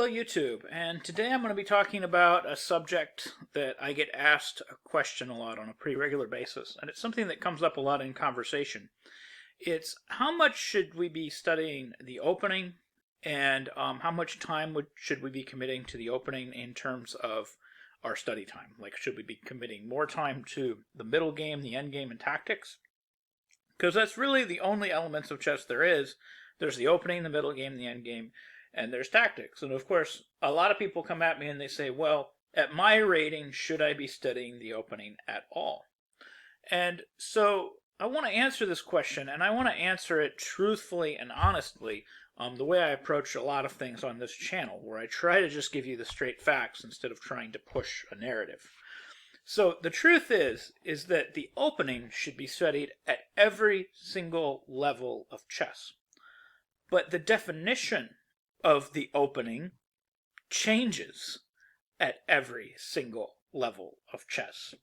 Hello YouTube, and today I'm going to be talking about a subject that I get asked a question a lot on a pretty regular basis, and it's something that comes up a lot in conversation. It's how much should we be studying the opening, and how much time should we be committing to the opening in terms of our study time? Like, should we be committing more time to the middle game, the end game, and tactics? Because that's really the only elements of chess there is. There's the opening, the middle game, the end game, and there's tactics. And of course, a lot of people come at me and they say, well, at my rating, should I be studying the opening at all? And so I want to answer this question, and I want to answer it truthfully and honestly, the way I approach a lot of things on this channel, where I try to just give you the straight facts instead of trying to push a narrative. So the truth is that the opening should be studied at every single level of chess. But the definition of the opening changes at every single level of chess.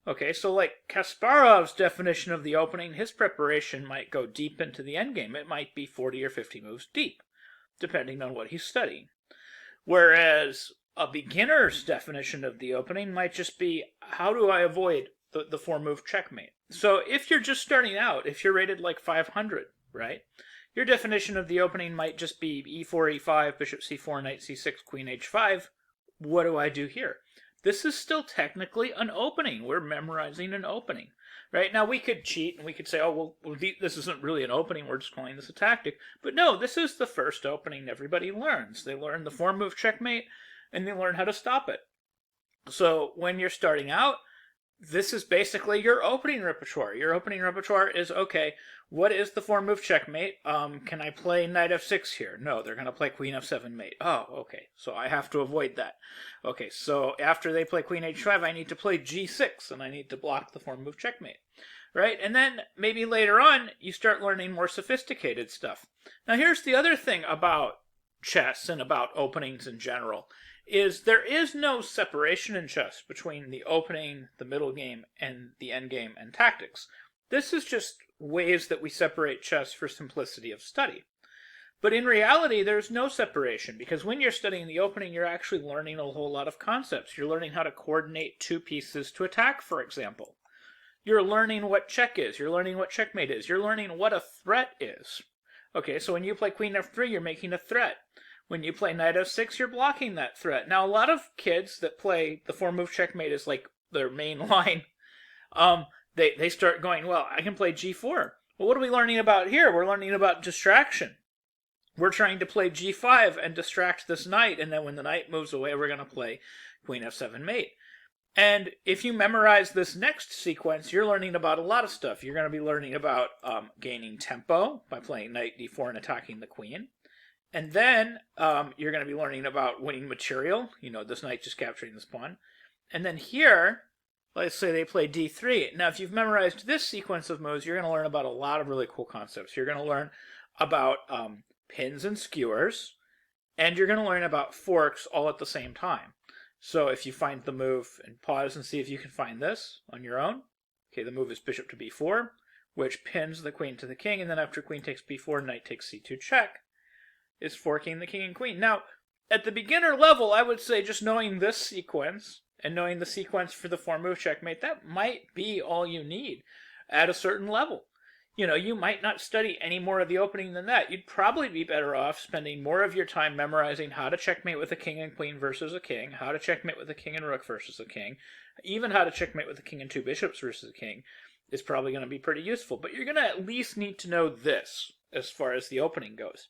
Okay, so like Kasparov's definition of the opening, his preparation might go deep into the endgame. It might be 40 or 50 moves deep, depending on what he's studying. Whereas a beginner's definition of the opening might just be, how do I avoid the four-move checkmate? So if you're just starting out, if you're rated like 500, right? Your definition of the opening might just be e4, e5, bishop c4, knight c6, queen h5. What do I do here? This is still technically an opening. We're memorizing an opening. Right? Now, we could cheat and we could say, oh, well, this isn't really an opening. We're just calling this a tactic. But no, this is the first opening everybody learns. They learn the four-move checkmate, and they learn how to stop it. So when you're starting out, this is basically your opening repertoire. Your opening repertoire is, okay, what is the four-move checkmate? Can I play knight f6 here? No, they're going to play queen f7 mate. Oh, okay, so I have to avoid that. Okay, so after they play queen h5, I need to play g6, and I need to block the four-move checkmate. Right? And then maybe later on, you start learning more sophisticated stuff. Now, here's the other thing about chess and about openings in general. Is there is no separation in chess between the opening, the middle game, and the end game and tactics. This is just ways that we separate chess for simplicity of study. But in reality, there's no separation, because when you're studying the opening, you're actually learning a whole lot of concepts. You're learning how to coordinate two pieces to attack, for example. You're learning what check is. You're learning what checkmate is. You're learning what a threat is. Okay, so when you play queen f3, you're making a threat. When you play knight f6, you're blocking that threat. Now, a lot of kids that play the four-move checkmate as like their main line, they start going, well, I can play g4. Well, what are we learning about here? We're learning about distraction. We're trying to play g5 and distract this knight, and then when the knight moves away, we're going to play queen f7 mate. And if you memorize this next sequence, you're learning about a lot of stuff. You're going to be learning about gaining tempo by playing knight d4 and attacking the queen. And then you're going to be learning about winning material. You know, this knight just capturing this pawn. And then here, let's say they play d3. Now, if you've memorized this sequence of moves, you're going to learn about a lot of really cool concepts. You're going to learn about pins and skewers. And you're going to learn about forks all at the same time. So if you find the move, and pause and see if you can find this on your own. Okay, the move is bishop to b4, which pins the queen to the king. And then after queen takes b4, knight takes c2 check, is forking the king and queen. Now, at the beginner level, I would say just knowing this sequence and knowing the sequence for the four-move checkmate, that might be all you need at a certain level. You know, you might not study any more of the opening than that. You'd probably be better off spending more of your time memorizing how to checkmate with a king and queen versus a king, how to checkmate with a king and rook versus a king, even how to checkmate with a king and two bishops versus a king is probably going to be pretty useful. But you're going to at least need to know this as far as the opening goes.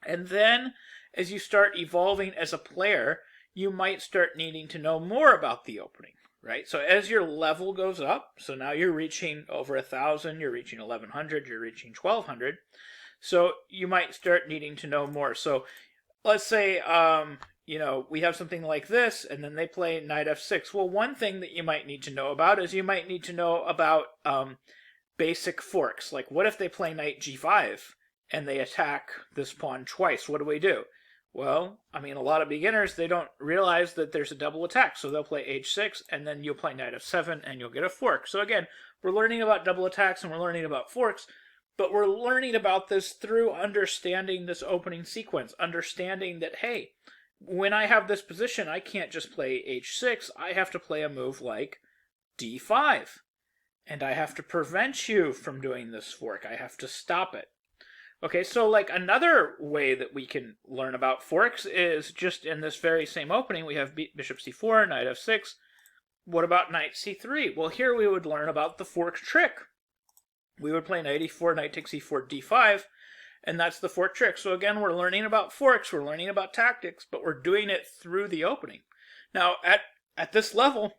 And then, as you start evolving as a player, you might start needing to know more about the opening, right? So as your level goes up, so now you're reaching over 1,000, you're reaching 1,100, you're reaching 1,200, so you might start needing to know more. So let's say, you know, we have something like this, and then they play knight f6. Well, one thing that you might need to know about is you might need to know about basic forks. Like, what if they play knight g5? And they attack this pawn twice? What do we do? Well, I mean, a lot of beginners, they don't realize that there's a double attack. So they'll play h6, and then you'll play knight f7, and you'll get a fork. So again, we're learning about double attacks, and we're learning about forks, but we're learning about this through understanding this opening sequence, understanding that, hey, when I have this position, I can't just play h6. I have to play a move like d5. And I have to prevent you from doing this fork. I have to stop it. Okay, so like another way that we can learn about forks is just in this very same opening. We have bishop c4, knight f6. What about knight c3? Well, here we would learn about the fork trick. We would play knight e4, knight takes e4, d5, and that's the fork trick. So again, we're learning about forks, we're learning about tactics, but we're doing it through the opening. Now, at this level,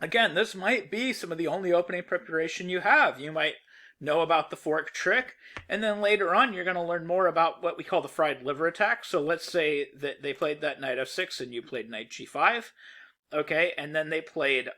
again, this might be some of the only opening preparation you have. You might know about the fork trick, and then later on you're going to learn more about what we call the fried liver attack. So let's say that they played that knight f6 and you played knight g5, okay, and then they played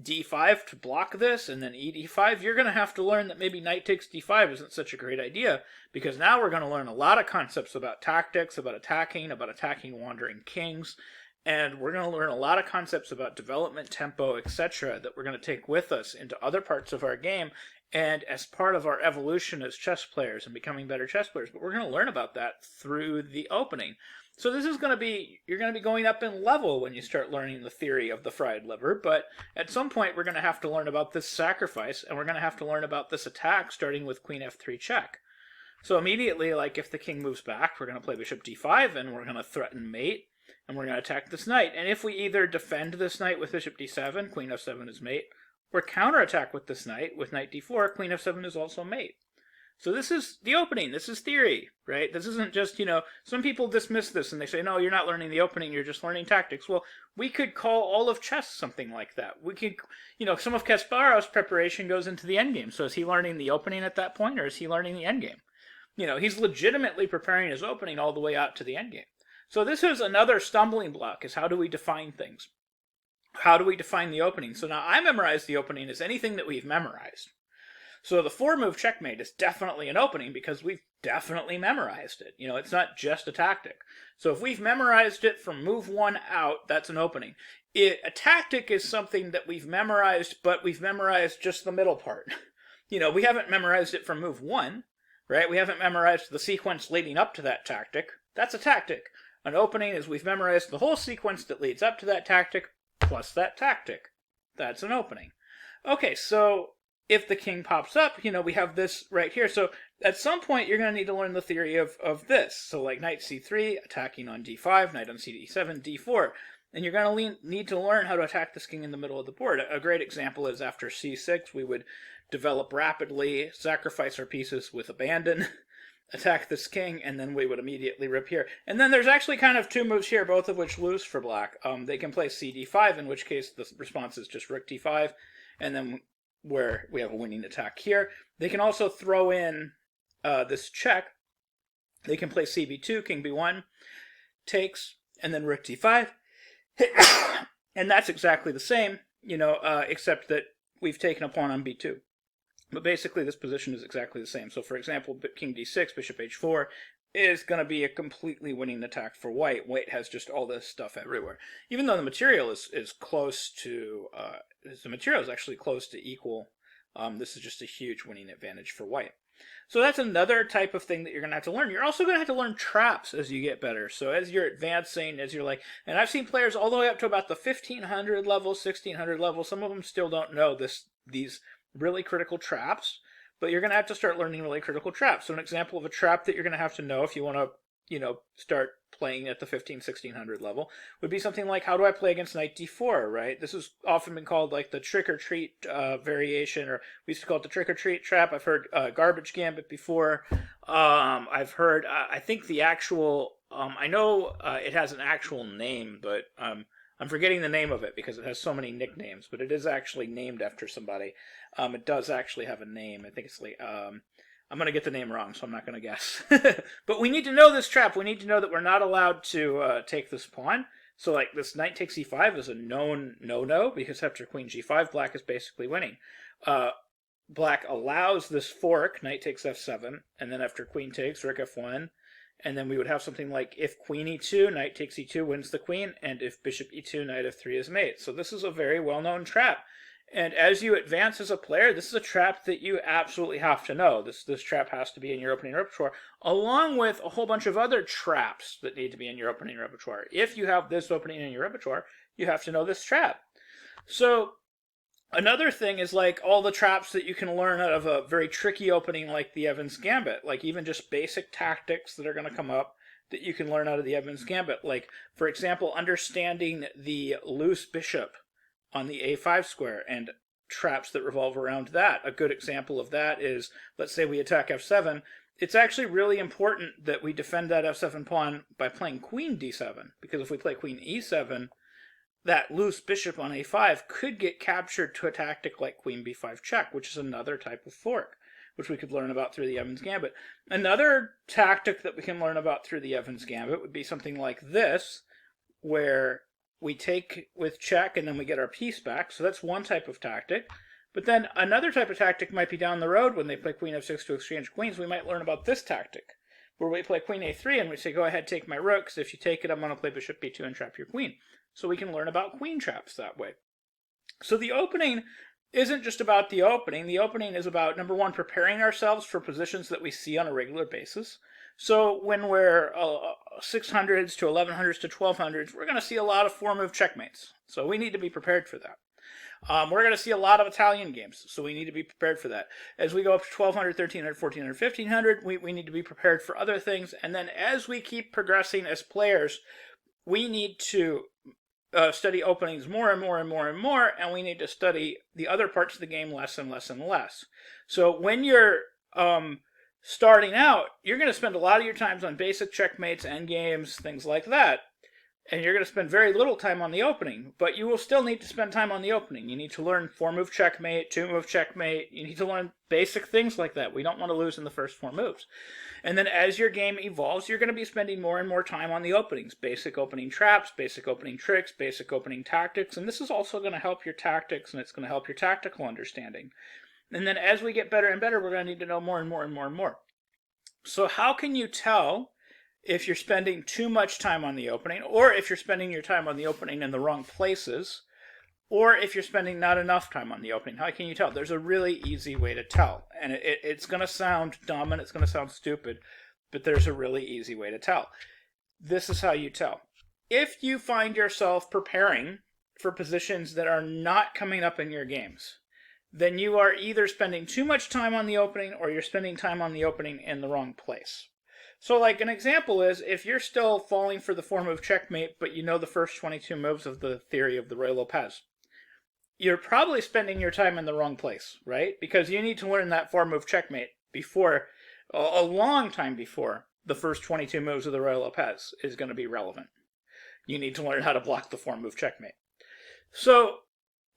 d5 to block this, and then ed5. You're going to have to learn that maybe knight takes d5 isn't such a great idea, because now we're going to learn a lot of concepts about tactics, about attacking wandering kings, and we're going to learn a lot of concepts about development, tempo, etc. that we're going to take with us into other parts of our game and as part of our evolution as chess players and becoming better chess players. But we're going to learn about that through the opening. So this is going to be, you're going to be going up in level when you start learning the theory of the fried liver, but at some point we're going to have to learn about this sacrifice, and we're going to have to learn about this attack starting with queen f3 check. So immediately, like if the king moves back, we're going to play bishop d5, and we're going to threaten mate, and we're going to attack this knight. And if we either defend this knight with bishop d7, queen f7 is mate, or counterattack with this knight with knight d4, queen f7 is also mate. So this is the opening. This is theory, right? This isn't just, some people dismiss this and they say, no, you're not learning the opening, you're just learning tactics. Well, we could call all of chess something like that. We could, some of Kasparov's preparation goes into the endgame. So is he learning the opening at that point, or is he learning the endgame? He's legitimately preparing his opening all the way out to the endgame. So this is another stumbling block, is how do we define things? How do we define the opening? So now I memorized the opening as anything that we've memorized. So the 4-move checkmate is definitely an opening because we've definitely memorized it. It's not just a tactic. So if we've memorized it from move 1 out, that's an opening. A tactic is something that we've memorized, but we've memorized just the middle part. We haven't memorized it from move 1, right? We haven't memorized the sequence leading up to that tactic. That's a tactic. An opening is we've memorized the whole sequence that leads up to that tactic, plus that tactic. That's an opening. Okay, so if the king pops up, we have this right here. So at some point, you're going to need to learn the theory of this. So like knight c3, attacking on d5, knight on cd7, d4. And you're going to need to learn how to attack this king in the middle of the board. A great example is after c6, we would develop rapidly, sacrifice our pieces with abandon, attack this king, and then we would immediately rip here. And then there's actually kind of 2 moves here, both of which lose for black. They can play cd5, in which case the response is just rook d5, and then where we have a winning attack here. They can also throw in this check. They can play cb2, king b1, takes, and then rook d5. And that's exactly the same, except that we've taken a pawn on b2. But basically this position is exactly the same. So for example, king d6, bishop h4 is going to be a completely winning attack for white. White has just all this stuff everywhere. Even though the material is close to, the material is actually close to equal, this is just a huge winning advantage for white. So that's another type of thing that you're going to have to learn. You're also going to have to learn traps as you get better. So as you're advancing, as you're like, and I've seen players all the way up to about the 1500 level, 1600 level. Some of them still don't know these really critical traps, but you're going to have to start learning really critical traps. So an example of a trap that you're going to have to know if you want to, start playing at the 1600 level would be something like, how do I play against knight d4, right? This has often been called like the trick-or-treat variation, or we used to call it the trick-or-treat trap. I've heard garbage gambit before. I've heard, I think the actual, I know it has an actual name, but I'm forgetting the name of it because it has so many nicknames, but it is actually named after somebody. It does actually have a name. I think it's like, I'm going to get the name wrong, so I'm not going to guess. But we need to know this trap. We need to know that we're not allowed to take this pawn. So like this knight takes e5 is a known no-no, because after queen g5, black is basically winning. Black allows this fork, knight takes f7, and then after queen takes, rook f1, and then we would have something like if queen e2, knight takes e2 wins the queen, and if bishop e2, knight f3 is mate. So this is a very well-known trap. And as you advance as a player, this is a trap that you absolutely have to know. This trap has to be in your opening repertoire, along with a whole bunch of other traps that need to be in your opening repertoire. If you have this opening in your repertoire, you have to know this trap. So another thing is like all the traps that you can learn out of a very tricky opening like the Evans Gambit, like even just basic tactics that are going to come up that you can learn out of the Evans Gambit. Like, for example, understanding the loose bishop on the a5 square and traps that revolve around that. A good example of that is, let's say we attack f7. It's actually really important that we defend that f7 pawn by playing queen d7, because if we play queen e7, that loose bishop on a5 could get captured to a tactic like queen b5 check, which is another type of fork, which we could learn about through the Evans Gambit. Another tactic that we can learn about through the Evans Gambit would be something like this, where we take with check and then we get our piece back. So that's one type of tactic. But then another type of tactic might be down the road when they play queen f6 to exchange queens. We might learn about this tactic, where we play queen a3 and we say, go ahead, take my rook, because if you take it, I'm going to play bishop b2 and trap your queen. So we can learn about queen traps that way. So the opening isn't just about the opening. The opening is about, number one, preparing ourselves for positions that we see on a regular basis. So when we're 600s to 1100s to 1200s, we're going to see a lot of four-move checkmates. So we need to be prepared for that. We're going to see a lot of Italian games, so we need to be prepared for that. As we go up to 1200, 1300, 1400, 1500, we need to be prepared for other things. And then as we keep progressing as players, we need to study openings more and more and more and more, and we need to study the other parts of the game less and less and less. So when you're starting out, you're going to spend a lot of your times on basic checkmates, endgames, things like that. And you're going to spend very little time on the opening, but you will still need to spend time on the opening. You need to learn four-move checkmate, two-move checkmate. You need to learn basic things like that. We don't want to lose in the first four moves. And then as your game evolves, you're going to be spending more and more time on the openings. Basic opening traps, basic opening tricks, basic opening tactics. And this is also going to help your tactics, and it's going to help your tactical understanding. And then as we get better and better, we're going to need to know more and more and more and more. So how can you tell if you're spending too much time on the opening, or if you're spending your time on the opening in the wrong places, or if you're spending not enough time on the opening? How can you tell? There's a really easy way to tell. And it's going to sound dumb and it's going to sound stupid, but there's a really easy way to tell. This is how you tell. If you find yourself preparing for positions that are not coming up in your games, then you are either spending too much time on the opening or you're spending time on the opening in the wrong place. So like an example is, if you're still falling for the four-move checkmate, but you know the first 22 moves of the theory of the Ruy Lopez, you're probably spending your time in the wrong place, right? Because you need to learn that four-move checkmate before, a long time before, the first 22 moves of the Ruy Lopez is going to be relevant. You need to learn how to block the four-move checkmate. So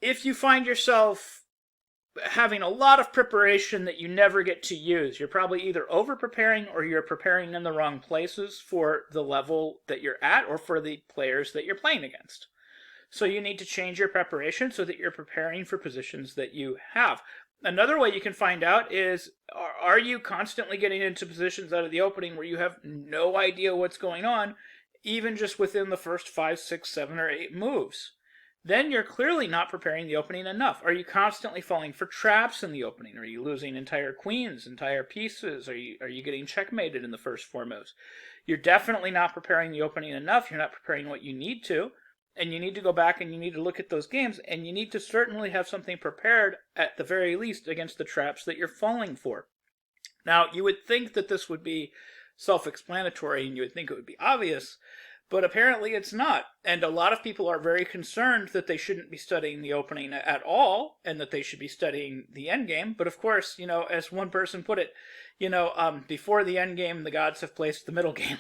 if you find yourself having a lot of preparation that you never get to use, you're probably either over-preparing or you're preparing in the wrong places for the level that you're at or for the players that you're playing against. So you need to change your preparation so that you're preparing for positions that you have. Another way you can find out is, are you constantly getting into positions out of the opening where you have no idea what's going on, even just within the first 5, 6, 7, or 8 moves? Then you're clearly not preparing the opening enough. Are you constantly falling for traps in the opening? Are you losing entire queens, entire pieces? Are you getting checkmated in the first 4 moves? You're definitely not preparing the opening enough. You're not preparing what you need to. And you need to go back and you need to look at those games, and you need to certainly have something prepared at the very least against the traps that you're falling for. Now, you would think that this would be self-explanatory and you would think it would be obvious, but apparently it's not. And a lot of people are very concerned that they shouldn't be studying the opening at all and that they should be studying the endgame. But of course, as one person put it, before the endgame, the gods have placed the middle game.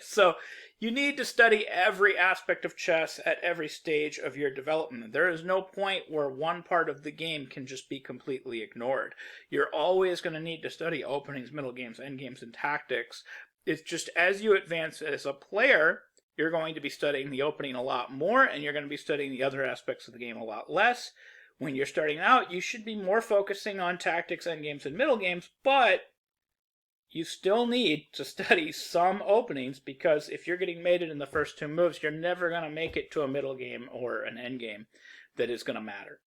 So you need to study every aspect of chess at every stage of your development. There is no point where one part of the game can just be completely ignored. You're always going to need to study openings, middle games, endgames, and tactics. It's just as you advance as a player, you're going to be studying the opening a lot more, and you're going to be studying the other aspects of the game a lot less. When you're starting out, you should be more focusing on tactics, endgames, and middle games, but you still need to study some openings, because if you're getting mated in the first 2 moves, you're never going to make it to a middle game or an end game that is going to matter.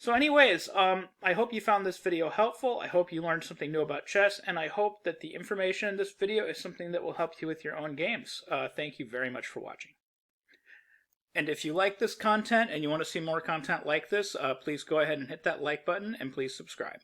So anyways, I hope you found this video helpful. I hope you learned something new about chess, and I hope that the information in this video is something that will help you with your own games. Thank you very much for watching. And if you like this content and you want to see more content like this, please go ahead and hit that like button and please subscribe.